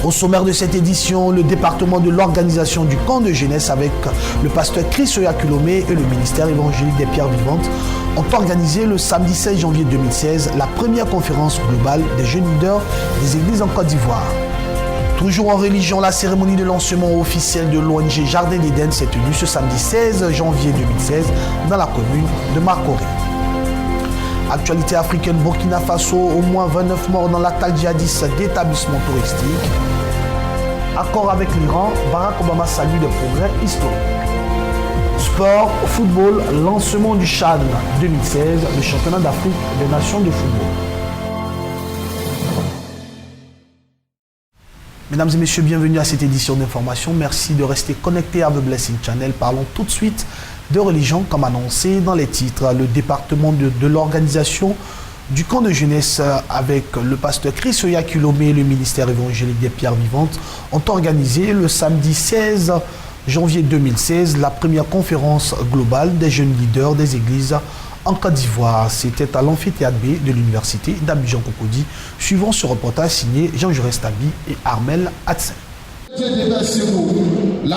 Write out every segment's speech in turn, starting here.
Au sommaire de cette édition, le département de l'organisation du camp de jeunesse avec le pasteur Chris Oyakhilome et le ministère évangélique des Pierres Vivantes ont organisé le samedi 16 janvier 2016 la première conférence globale des jeunes leaders des églises en Côte d'Ivoire. Toujours en religion, la cérémonie de lancement officiel de l'ONG Jardin d'Éden s'est tenue ce samedi 16 janvier 2016 dans la commune de Makori. Actualité africaine, Burkina Faso, au moins 29 morts dans l'attaque djihadiste d'établissements touristiques. Accord avec l'Iran, Barack Obama salue des progrès historiques. Sport, football, lancement du CHAN 2016, le championnat d'Afrique des nations de football. Mesdames et messieurs, bienvenue à cette édition d'information. Merci de rester connectés à The Blessing Channel. Parlons tout de suite de religion, comme annoncé dans les titres. Le département de l'organisation du camp de jeunesse avec le pasteur Chris Oyakhilome et le ministère évangélique des Pierres Vivantes ont organisé le samedi 16 janvier 2016 la première conférence globale des jeunes leaders des églises en Côte d'Ivoire. C'était à l'amphithéâtre B de l'université d'Abidjan-Cocody. Suivant ce reportage signé Jean-Jurès Tabi et Armel Hatsen.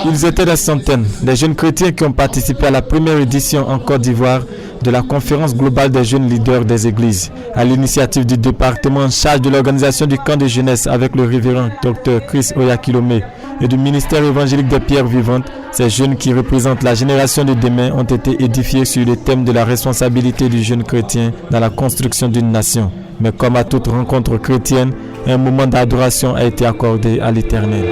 Ils étaient des centaines, des jeunes chrétiens qui ont participé à la première édition en Côte d'Ivoire de la conférence globale des jeunes leaders des églises, à l'initiative du département en charge de l'organisation du camp de jeunesse avec le révérend Dr Chris Oyakhilome et du ministère évangélique des Pierres Vivantes. Ces jeunes qui représentent la génération de demain ont été édifiés sur le thème de la responsabilité du jeune chrétien dans la construction d'une nation. Mais comme à toute rencontre chrétienne, un moment d'adoration a été accordé à l'Éternel.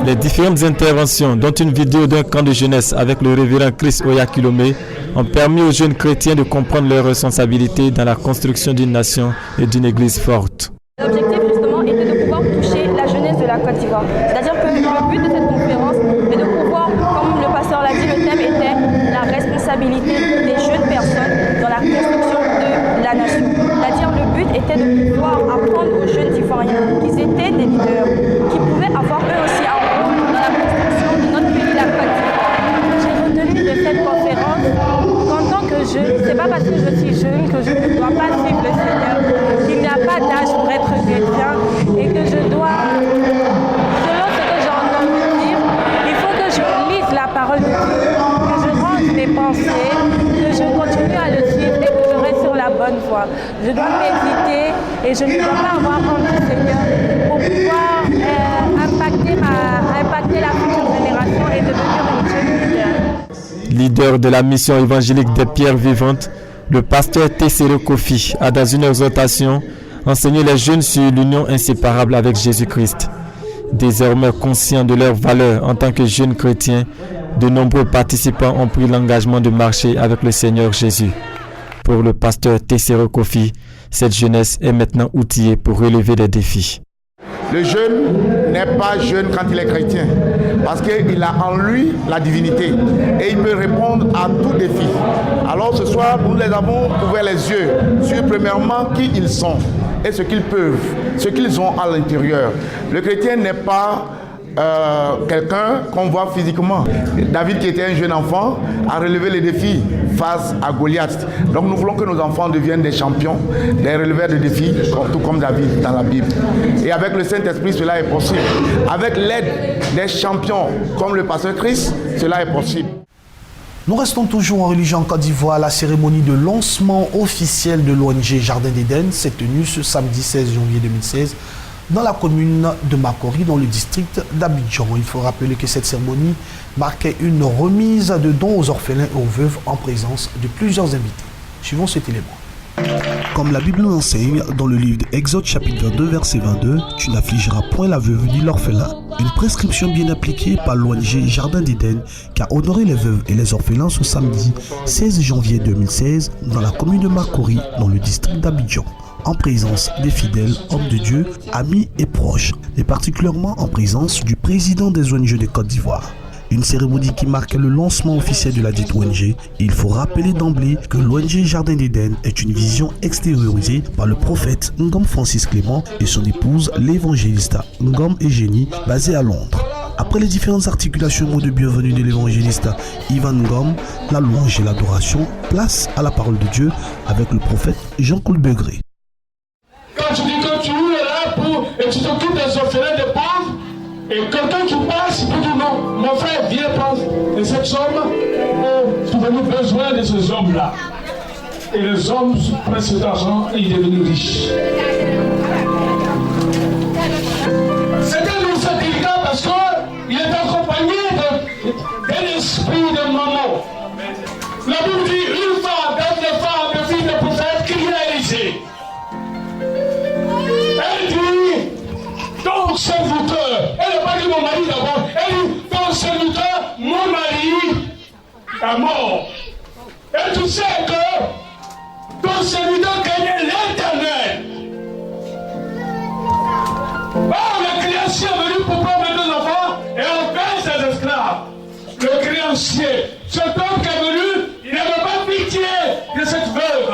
Les différentes interventions, dont une vidéo d'un camp de jeunesse avec le révérend Chris Oyakhilome, ont permis aux jeunes chrétiens de comprendre leurs responsabilités dans la construction d'une nation et d'une église forte. L'objectif justement était de pouvoir toucher la jeunesse de la Côte d'Ivoire. C'est-à-dire que le but de cette conférence est de pouvoir, comme le pasteur l'a dit, le thème était la responsabilité des jeunes personnes dans la construction de la nation. C'est-à-dire le but était de pouvoir apprendre aux jeunes Ivoiriens qu'ils étaient des leaders, qui pouvaient avoir eux aussi un rôle dans la construction de notre pays, la Côte d'Ivoire. J'ai retenu de cette conférence qu'en tant que jeune, c'est pas parce que je suis jeune que je ne dois pas suivre le Seigneur, qu'il n'y a pas d'âge pour être chrétien et que je dois, selon ce que j'ai entendu dire, il faut que je lise la parole de Dieu, que je range mes pensées, que je continue à le suivre et que je reste sur la bonne voie. Je dois méditer et je ne dois pas avoir honte du Seigneur pour pouvoir impacter la future génération et devenir une jeune leader. Leader de la mission évangélique des Pierres Vivantes, le pasteur Tessero Kofi a dans une exhortation enseigné les jeunes sur l'union inséparable avec Jésus-Christ. Désormais conscients de leurs valeurs en tant que jeunes chrétiens, de nombreux participants ont pris l'engagement de marcher avec le Seigneur Jésus. Pour le pasteur Tessero Kofi, cette jeunesse est maintenant outillée pour relever des défis. Le jeune n'est pas jeune quand il est chrétien, parce qu'il a en lui la divinité et il peut répondre à tout défi. Alors ce soir, nous les avons ouvert les yeux sur premièrement qui ils sont et ce qu'ils peuvent, ce qu'ils ont à l'intérieur. Le chrétien n'est pas quelqu'un qu'on voit physiquement. David, qui était un jeune enfant, a relevé les défis face à Goliath. Donc nous voulons que nos enfants deviennent des champions, des releveurs de défis, tout comme David dans la Bible. Et avec le Saint-Esprit, cela est possible. Avec l'aide des champions comme le pasteur Christ, cela est possible. Nous restons toujours en religion en Côte d'Ivoire. La cérémonie de lancement officiel de l'ONG Jardin d'Éden s'est tenue ce samedi 16 janvier 2016 dans la commune de Makori, dans le district d'Abidjan. Il faut rappeler que cette cérémonie marquait une remise de dons aux orphelins et aux veuves en présence de plusieurs invités. Suivons cet élément. Comme la Bible nous enseigne dans le livre d'Exode chapitre 22 verset 22, tu n'affligeras point la veuve ni l'orphelin. Une prescription bien appliquée par l'ONG Jardin d'Éden qui a honoré les veuves et les orphelins ce samedi 16 janvier 2016 dans la commune de Makori, dans le district d'Abidjan, en présence des fidèles, hommes de Dieu, amis et proches, et particulièrement en présence du président des ONG de Côte d'Ivoire. Une cérémonie qui marque le lancement officiel de la dite ONG. Et il faut rappeler d'emblée que l'ONG Jardin d'Éden est une vision extériorisée par le prophète Ngom Francis Clément et son épouse l'évangéliste Ngom Eugénie, basée à Londres. Après les différentes articulations mots de bienvenue de l'évangéliste Ivan Ngom, la louange et l'adoration, place à la parole de Dieu avec le prophète Jean-Claude Begré. Quand tu dis que tu es là pour et tu t'occupes des orphelins, des pauvres, et quelqu'un qui passe, il peut dire non, mon frère, viens prendre cette somme, nous avons besoin de ces hommes-là. Et les hommes prennent cet argent et ils deviennent riches. C'était nous c'est délicat parce qu'il est accompagné d'un esprit de maman. La Bible dit une femme, des filles de prophètes qui vient à Élysée. Elle dit, ton serviteur, elle n'a pas dit mon mari d'abord, elle dit, ton serviteur, mon mari est mort. Et tu sais que ton serviteur gagnait l'Éternel. Or, le créancier est venu pour prendre deux enfants et on paie ses esclaves. Le créancier, cet homme qui est venu, il n'avait pas pitié de cette veuve.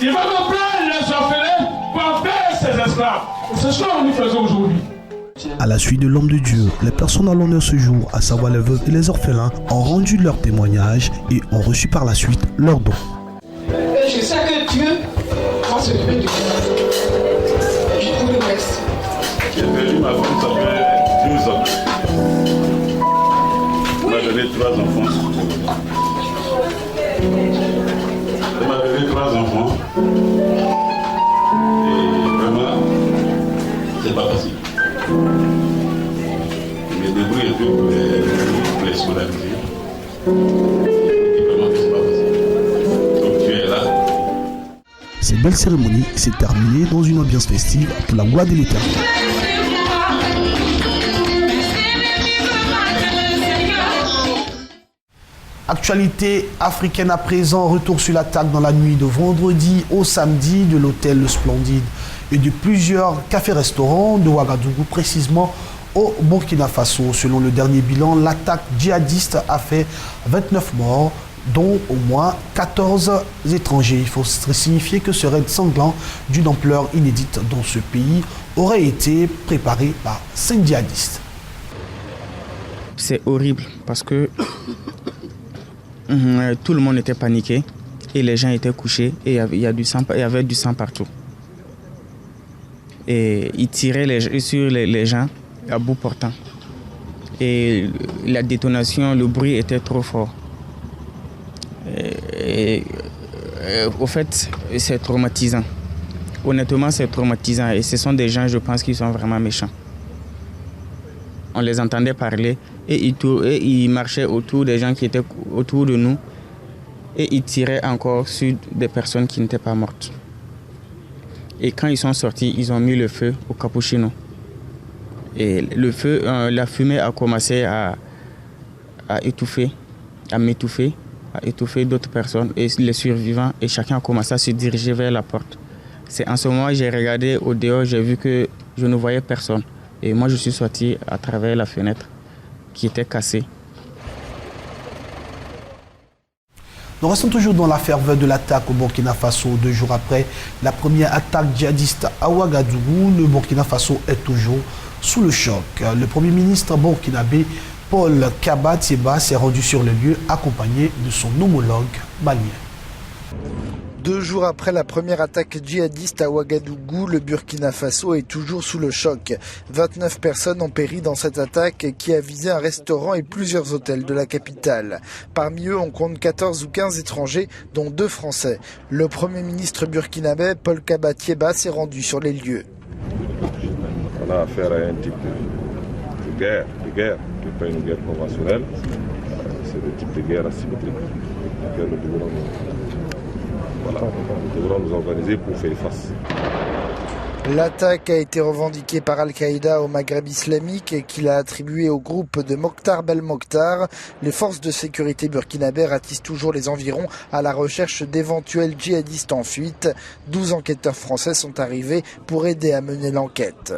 Il va me prendre les orphelins pour en payer ses esclaves. C'est ce que nous faisons aujourd'hui. À la suite de l'homme de Dieu, les personnes à l'honneur ce jour, à savoir les veuves et les orphelins, ont rendu leur témoignage et ont reçu par la suite leurs dons. Et je sais que Dieu va se lever de moi. Je vous remercie. J'ai perdu ma femme, ça fait 12 ans. Elle m'a donné 3 enfants. Elle m'a donné 3 enfants. Et vraiment, c'est pas facile. Je me débrouille un peu pour les scolariser. Et vraiment, c'est pas facile. Donc tu es là. Cette belle cérémonie s'est terminée dans une ambiance festive pour la gloire de l'Éternel. Actualité africaine à présent, retour sur l'attaque dans la nuit de vendredi au samedi de l'hôtel Le Splendide et de plusieurs cafés-restaurants de Ouagadougou, précisément au Burkina Faso. Selon le dernier bilan, l'attaque djihadiste a fait 29 morts, dont au moins 14 étrangers. Il faut signifier que ce raid sanglant d'une ampleur inédite dans ce pays aurait été préparé par 5 djihadistes. C'est horrible parce que tout le monde était paniqué et les gens étaient couchés et il y avait du sang partout. Et ils tiraient sur les gens à bout portant. Et la détonation, le bruit était trop fort. Au fait, c'est traumatisant. Honnêtement, c'est traumatisant. Et ce sont des gens, je pense, qui sont vraiment méchants. On les entendait parler et ils marchaient autour des gens qui étaient autour de nous et ils tiraient encore sur des personnes qui n'étaient pas mortes. Et quand ils sont sortis, ils ont mis le feu au Capuchino. Et le feu, la fumée a commencé à m'étouffer d'autres personnes et les survivants, et chacun a commencé à se diriger vers la porte. C'est en ce moment que j'ai regardé au dehors, j'ai vu que je ne voyais personne. Et moi, je suis sorti à travers la fenêtre qui était cassée. Nous restons toujours dans la ferveur de l'attaque au Burkina Faso. 2 jours après la première attaque djihadiste à Ouagadougou, le Burkina Faso est toujours sous le choc. Le Premier ministre burkinabé Paul Kaba Thieba s'est rendu sur le lieu accompagné de son homologue malien. 2 jours après la première attaque djihadiste à Ouagadougou, le Burkina Faso est toujours sous le choc. 29 personnes ont péri dans cette attaque qui a visé un restaurant et plusieurs hôtels de la capitale. Parmi eux, on compte 14 ou 15 étrangers, dont 2 Français. Le Premier ministre burkinabé, Paul Kaba Thieba, s'est rendu sur les lieux. On a affaire à un type de guerre qui n'est pas une guerre conventionnelle. C'est le type de guerre asymétrique auquel nous devrons nous organiser pour faire face. L'attaque a été revendiquée par Al-Qaïda au Maghreb islamique et qu'il a attribuée au groupe de Mokhtar Belmokhtar. Les forces de sécurité burkinabées ratissent toujours les environs à la recherche d'éventuels djihadistes en fuite. 12 enquêteurs français sont arrivés pour aider à mener l'enquête.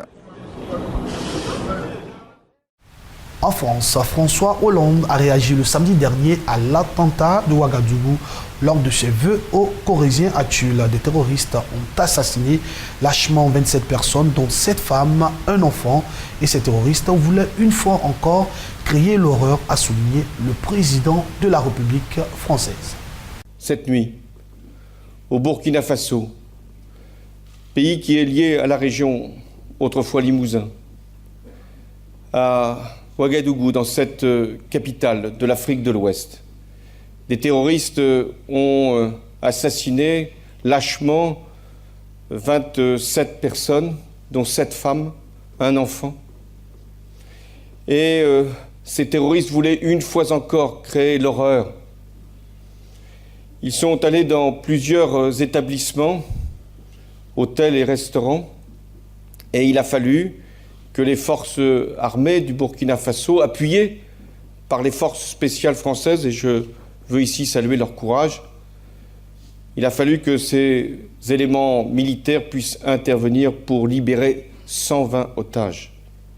En France, François Hollande a réagi le samedi dernier à l'attentat de Ouagadougou. Lors de ses vœux aux Corésiens à Tulle, des terroristes ont assassiné lâchement 27 personnes, dont 7 femmes, un enfant. Et ces terroristes voulaient une fois encore créer l'horreur, a souligné le président de la République française. Cette nuit, au Burkina Faso, pays qui est lié à la région autrefois Limousin, à Ouagadougou, dans cette capitale de l'Afrique de l'Ouest, des terroristes ont assassiné lâchement 27 personnes, dont 7 femmes, un enfant. Et ces terroristes voulaient une fois encore créer l'horreur. Ils sont allés dans plusieurs établissements, hôtels et restaurants, et il a fallu que les forces armées du Burkina Faso, appuyées par les forces spéciales françaises, et je veux ici saluer leur courage, il a fallu que ces éléments militaires puissent intervenir pour libérer 120 otages,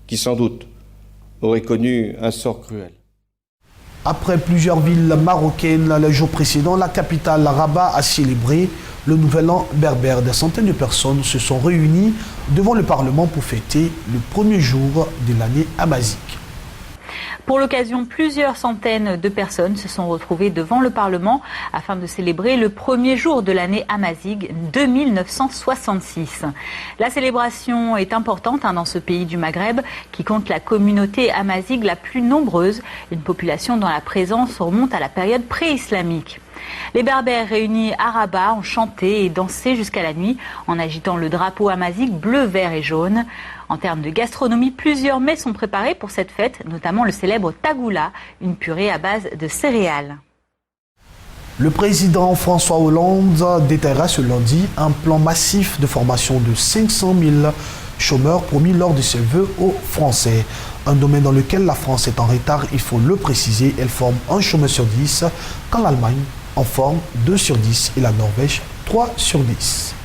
qui sans doute auraient connu un sort cruel. Après plusieurs villes marocaines, le jour précédent, la capitale Rabat a célébré le nouvel an berbère. Des centaines de personnes se sont réunies devant le Parlement pour fêter le premier jour de l'année amazique. Pour l'occasion, plusieurs centaines de personnes se sont retrouvées devant le Parlement afin de célébrer le premier jour de l'année amazigue de 1966. La célébration est importante dans ce pays du Maghreb qui compte la communauté amazigue la plus nombreuse, une population dont la présence remonte à la période pré-islamique. Les Berbères réunis à Rabat ont chanté et dansé jusqu'à la nuit en agitant le drapeau amazique bleu, vert et jaune. En termes de gastronomie, plusieurs mets sont préparés pour cette fête, notamment le célèbre tagoula, une purée à base de céréales. Le président François Hollande détaillera ce lundi un plan massif de formation de 500 000 chômeurs promis lors de ses vœux aux Français. Un domaine dans lequel la France est en retard, il faut le préciser, elle forme un chômeur sur 10, quand l'Allemagne en forme 2 sur 10 et la Norvège 3 sur 10.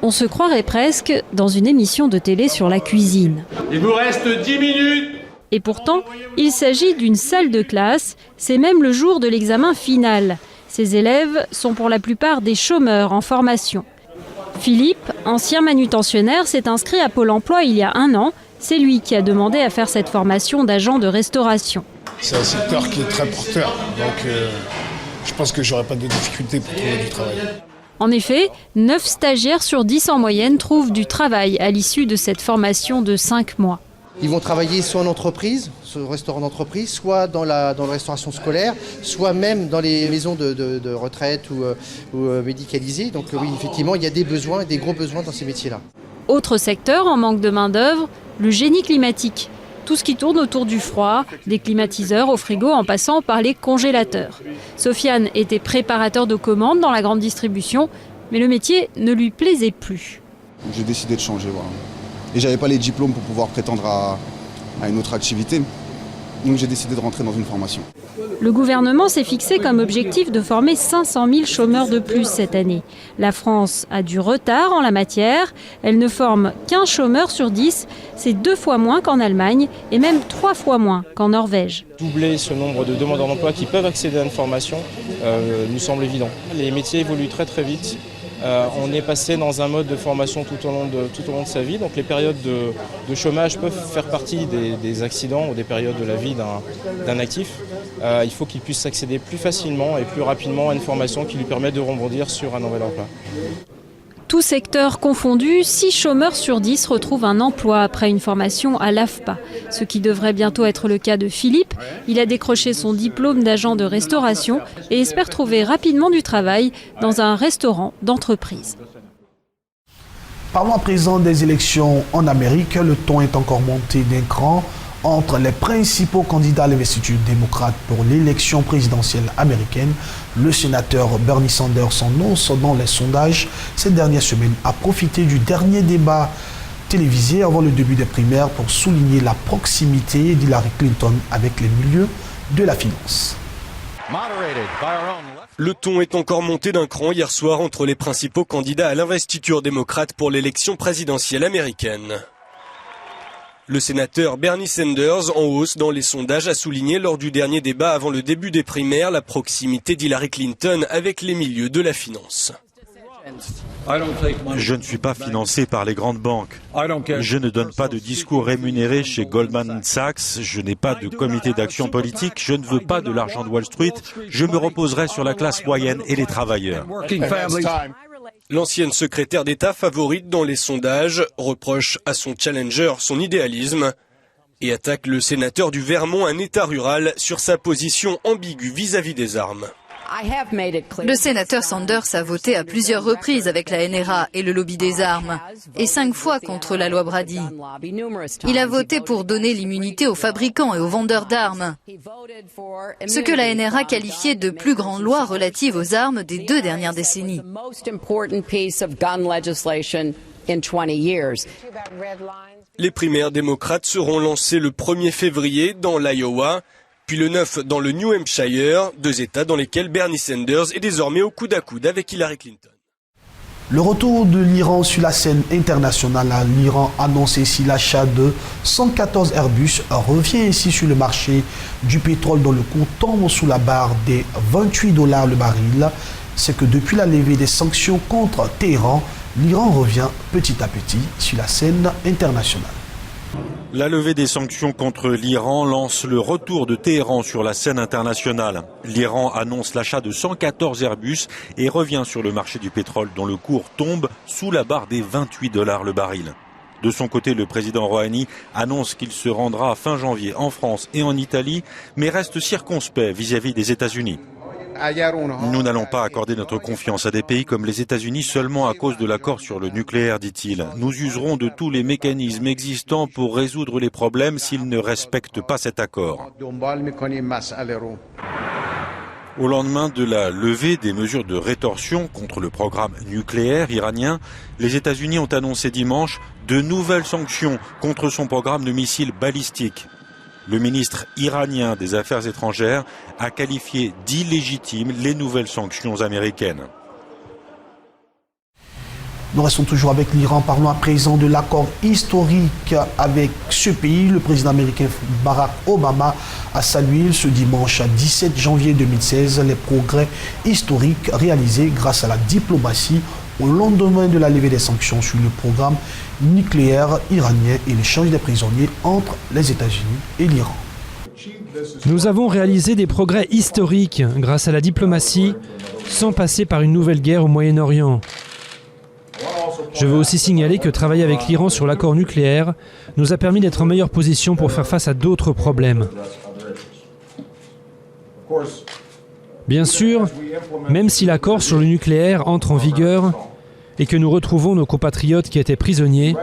On se croirait presque dans une émission de télé sur la cuisine. Il vous reste 10 minutes. Et pourtant, il s'agit d'une salle de classe, c'est même le jour de l'examen final. Ces élèves sont pour la plupart des chômeurs en formation. Philippe, ancien manutentionnaire, s'est inscrit à Pôle emploi il y a 1 an. C'est lui qui a demandé à faire cette formation d'agent de restauration. C'est un secteur qui est très porteur, donc je pense que j'aurai pas de difficultés pour trouver du travail. En effet, 9 stagiaires sur 10 en moyenne trouvent du travail à l'issue de cette formation de 5 mois. Ils vont travailler soit en entreprise, soit au restaurant d'entreprise, soit dans la restauration scolaire, soit même dans les maisons de retraite ou médicalisées. Donc oui, effectivement, il y a des besoins, des gros besoins dans ces métiers-là. Autre secteur en manque de main-d'œuvre, le génie climatique. Tout ce qui tourne autour du froid, des climatiseurs au frigo en passant par les congélateurs. Sofiane était préparateur de commandes dans la grande distribution, mais le métier ne lui plaisait plus. J'ai décidé de changer, voilà. Et j'avais pas les diplômes pour pouvoir prétendre à une autre activité. Donc j'ai décidé de rentrer dans une formation. Le gouvernement s'est fixé comme objectif de former 500 000 chômeurs de plus cette année. La France a du retard en la matière. Elle ne forme qu'un chômeur sur 10. C'est 2 fois moins qu'en Allemagne et même 3 fois moins qu'en Norvège. Doubler ce nombre de demandeurs d'emploi qui peuvent accéder à une formation nous semble évident. Les métiers évoluent très très vite. On est passé dans un mode de formation tout au long de sa vie. Donc les périodes de chômage peuvent faire partie des accidents ou des périodes de la vie d'un actif. Il faut qu'il puisse accéder plus facilement et plus rapidement à une formation qui lui permette de rebondir sur un nouvel emploi. Tous secteurs confondus, 6 chômeurs sur 10 retrouvent un emploi après une formation à l'AFPA. Ce qui devrait bientôt être le cas de Philippe. Il a décroché son diplôme d'agent de restauration et espère trouver rapidement du travail dans un restaurant d'entreprise. Parlons à présent des élections en Amérique. Le ton est encore monté d'un cran entre les principaux candidats à l'investiture démocrate pour l'élection présidentielle américaine. Le sénateur Bernie Sanders s'annonce dans les sondages. Cette dernière semaine a profité du dernier débat télévisé avant le début des primaires pour souligner la proximité d'Hillary Clinton avec les milieux de la finance. Le ton est encore monté d'un cran hier soir entre les principaux candidats à l'investiture démocrate pour l'élection présidentielle américaine. Le sénateur Bernie Sanders, en hausse dans les sondages, a souligné lors du dernier débat avant le début des primaires la proximité d'Hillary Clinton avec les milieux de la finance. Je ne suis pas financé par les grandes banques. Je ne donne pas de discours rémunérés chez Goldman Sachs. Je n'ai pas de comité d'action politique. Je ne veux pas de l'argent de Wall Street. Je me reposerai sur la classe moyenne et les travailleurs. L'ancienne secrétaire d'État favorite dans les sondages reproche à son challenger son idéalisme et attaque le sénateur du Vermont, un État rural, sur sa position ambiguë vis-à-vis des armes. Le sénateur Sanders a voté à plusieurs reprises avec la NRA et le lobby des armes, et 5 fois contre la loi Brady. Il a voté pour donner l'immunité aux fabricants et aux vendeurs d'armes, ce que la NRA qualifiait de plus grande loi relative aux armes des 2 dernières décennies. Les primaires démocrates seront lancées le 1er février dans l'Iowa, puis le 9 dans le New Hampshire, 2 États dans lesquels Bernie Sanders est désormais au coude à coude avec Hillary Clinton. Le retour de l'Iran sur la scène internationale. L'Iran annonce ici l'achat de 114 Airbus, revient ici sur le marché du pétrole dont le cours tombe sous la barre des $28 le baril. C'est que depuis la levée des sanctions contre Téhéran, l'Iran revient petit à petit sur la scène internationale. La levée des sanctions contre l'Iran lance le retour de Téhéran sur la scène internationale. L'Iran annonce l'achat de 114 Airbus et revient sur le marché du pétrole dont le cours tombe sous la barre des $28 le baril. De son côté, le président Rouhani annonce qu'il se rendra fin janvier en France et en Italie, mais reste circonspect vis-à-vis des États-Unis. Nous n'allons pas accorder notre confiance à des pays comme les États-Unis seulement à cause de l'accord sur le nucléaire, dit-il. Nous userons de tous les mécanismes existants pour résoudre les problèmes s'ils ne respectent pas cet accord. Au lendemain de la levée des mesures de rétorsion contre le programme nucléaire iranien, les États-Unis ont annoncé dimanche de nouvelles sanctions contre son programme de missiles balistiques. Le ministre iranien des Affaires étrangères a qualifié d'illégitimes les nouvelles sanctions américaines. Nous restons toujours avec l'Iran. Parlons à présent de l'accord historique avec ce pays. Le président américain Barack Obama a salué ce dimanche 17 janvier 2016 les progrès historiques réalisés grâce à la diplomatie au lendemain de la levée des sanctions sur le programme nucléaire iranien et l'échange des prisonniers entre les États-Unis et l'Iran. Nous avons réalisé des progrès historiques grâce à la diplomatie, sans passer par une nouvelle guerre au Moyen-Orient. Je veux aussi signaler que travailler avec l'Iran sur l'accord nucléaire nous a permis d'être en meilleure position pour faire face à d'autres problèmes. Bien sûr, même si l'accord sur le nucléaire entre en vigueur et que nous retrouvons nos compatriotes qui étaient prisonniers,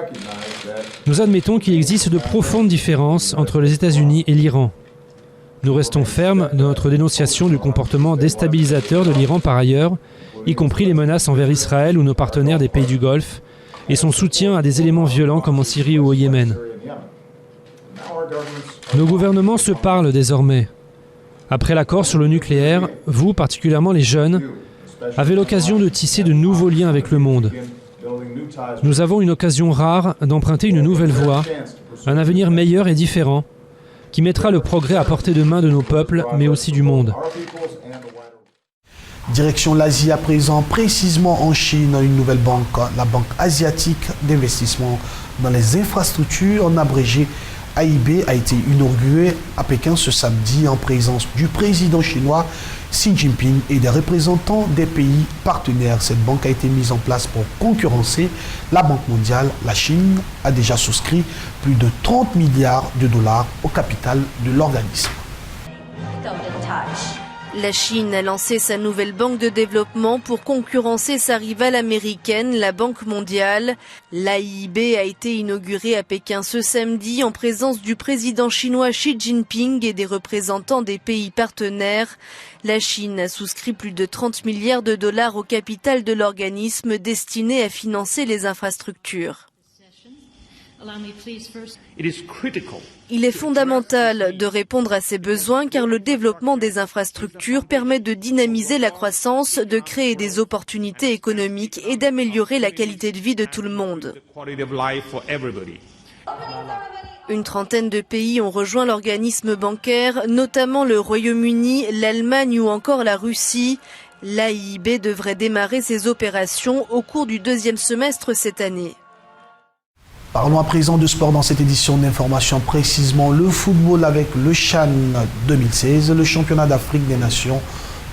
nous admettons qu'il existe de profondes différences entre les États-Unis et l'Iran. Nous restons fermes dans notre dénonciation du comportement déstabilisateur de l'Iran par ailleurs, y compris les menaces envers Israël ou nos partenaires des pays du Golfe, et son soutien à des éléments violents comme en Syrie ou au Yémen. Nos gouvernements se parlent désormais. Après l'accord sur le nucléaire, vous, particulièrement les jeunes, avez l'occasion de tisser de nouveaux liens avec le monde. Nous avons une occasion rare d'emprunter une nouvelle voie, un avenir meilleur et différent, qui mettra le progrès à portée de main de nos peuples, mais aussi du monde. Direction l'Asie à présent, précisément en Chine, une nouvelle banque, la Banque asiatique d'investissement dans les infrastructures, en abrégé AIB, a été inaugurée à Pékin ce samedi en présence du président chinois Xi Jinping et des représentants des pays partenaires. Cette banque a été mise en place pour concurrencer la Banque mondiale. La Chine a déjà souscrit plus de 30 milliards de dollars au capital de l'organisme. La Chine a lancé sa nouvelle banque de développement pour concurrencer sa rivale américaine, la Banque mondiale. L'AIB a été inaugurée à Pékin ce samedi en présence du président chinois Xi Jinping et des représentants des pays partenaires. La Chine a souscrit plus de 30 milliards de dollars au capital de l'organisme destiné à financer les infrastructures. Il est fondamental de répondre à ces besoins car le développement des infrastructures permet de dynamiser la croissance, de créer des opportunités économiques et d'améliorer la qualité de vie de tout le monde. Une trentaine de pays ont rejoint l'organisme bancaire, notamment le Royaume-Uni, l'Allemagne ou encore la Russie. L'AIIB devrait démarrer ses opérations au cours du deuxième semestre cette année. Parlons à présent de sport dans cette édition d'information, précisément le football avec le CHAN 2016. Le championnat d'Afrique des Nations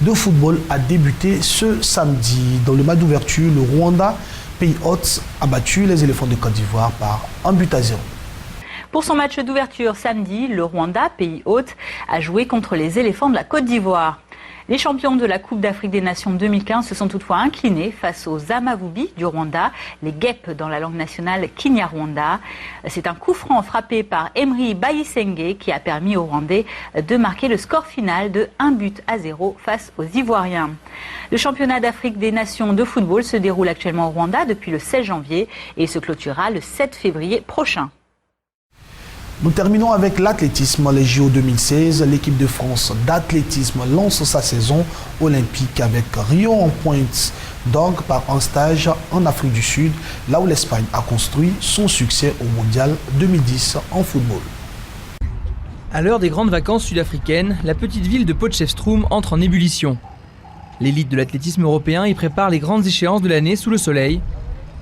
de football a débuté ce samedi. Dans le match d'ouverture, le Rwanda, pays hôte, a battu les éléphants de Côte d'Ivoire par 1-0. Pour son match d'ouverture samedi, le Rwanda, pays hôte, a joué contre les éléphants de la Côte d'Ivoire. Les champions de la Coupe d'Afrique des Nations 2015 se sont toutefois inclinés face aux Amavubi du Rwanda, les guêpes dans la langue nationale Kinyarwanda. C'est un coup franc frappé par Emery Bayisenge qui a permis aux Rwandais de marquer le score final de 1-0 face aux Ivoiriens. Le championnat d'Afrique des Nations de football se déroule actuellement au Rwanda depuis le 16 janvier et se clôturera le 7 février prochain. Nous terminons avec l'athlétisme. Les JO 2016, l'équipe de France d'athlétisme lance sa saison olympique avec Rio en pointe d'orgue par un stage en Afrique du Sud, là où l'Espagne a construit son succès au Mondial 2010 en football. À l'heure des grandes vacances sud-africaines, la petite ville de Potchefstroom entre en ébullition. L'élite de l'athlétisme européen y prépare les grandes échéances de l'année sous le soleil.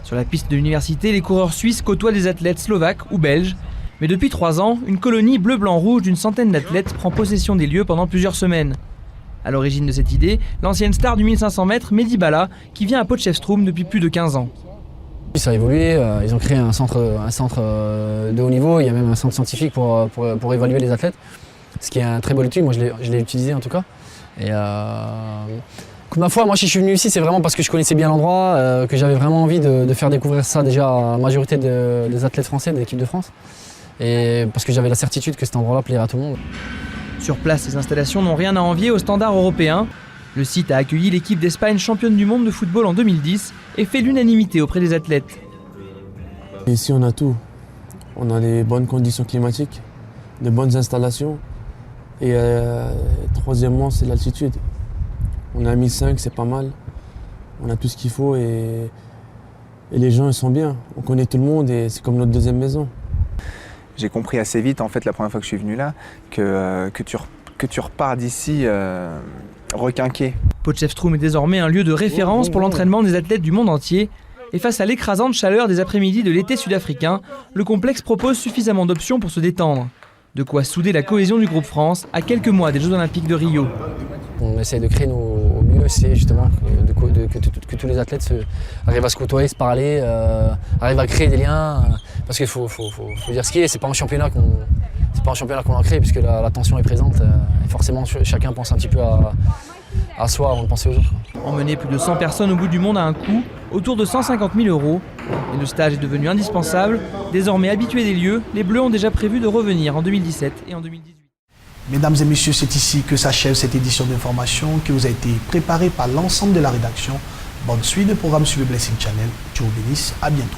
Sur la piste de l'université, les coureurs suisses côtoient des athlètes slovaques ou belges. Mais depuis 3 ans, une colonie bleu-blanc-rouge d'une centaine d'athlètes prend possession des lieux pendant plusieurs semaines. À l'origine de cette idée, l'ancienne star du 1500 mètres, Mehdi Bala, qui vient à Potchefstroom depuis plus de 15 ans. Ça a évolué, ils ont créé un centre de haut niveau, il y a même un centre scientifique pour évaluer les athlètes, ce qui est un très bon outil, moi je l'ai utilisé en tout cas. Et ma foi, moi si je suis venu ici, c'est vraiment parce que je connaissais bien l'endroit, que j'avais vraiment envie de faire découvrir ça déjà à la majorité des athlètes français de l'équipe de France. Et parce que j'avais la certitude que cet endroit-là plairait à tout le monde. Sur place, les installations n'ont rien à envier aux standards européens. Le site a accueilli l'équipe d'Espagne championne du monde de football en 2010 et fait l'unanimité auprès des athlètes. Ici, on a tout. On a des bonnes conditions climatiques, de bonnes installations et troisièmement, c'est l'altitude. On est à 1005, c'est pas mal. On a tout ce qu'il faut et les gens ils sont bien. On connaît tout le monde et c'est comme notre deuxième maison. J'ai compris assez vite, en fait, la première fois que je suis venu là, que tu repars d'ici requinqué. Potchefstroom est désormais un lieu de référence pour l'entraînement des athlètes du monde entier. Et face à l'écrasante chaleur des après-midi de l'été sud-africain, le complexe propose suffisamment d'options pour se détendre. De quoi souder la cohésion du groupe France à quelques mois des Jeux Olympiques de Rio. On essaie de créer au mieux, c'est justement que tous les athlètes arrivent à se côtoyer, se parler, arrivent à créer des liens. Parce qu'il faut dire ce qui est, c'est pas un championnat qu'on a créé, puisque la tension est présente. Et forcément, chacun pense un petit peu à soi avant de penser aux autres. Emmener plus de 100 personnes au bout du monde à un coût, autour de 150 000 €. Et le stage est devenu indispensable. Désormais habitués des lieux, les Bleus ont déjà prévu de revenir en 2017 et en 2018. Mesdames et messieurs, c'est ici que s'achève cette édition d'information qui vous a été préparée par l'ensemble de la rédaction. Bonne suite de programme sur le Blessing Channel. Dieu vous bénisse. À bientôt.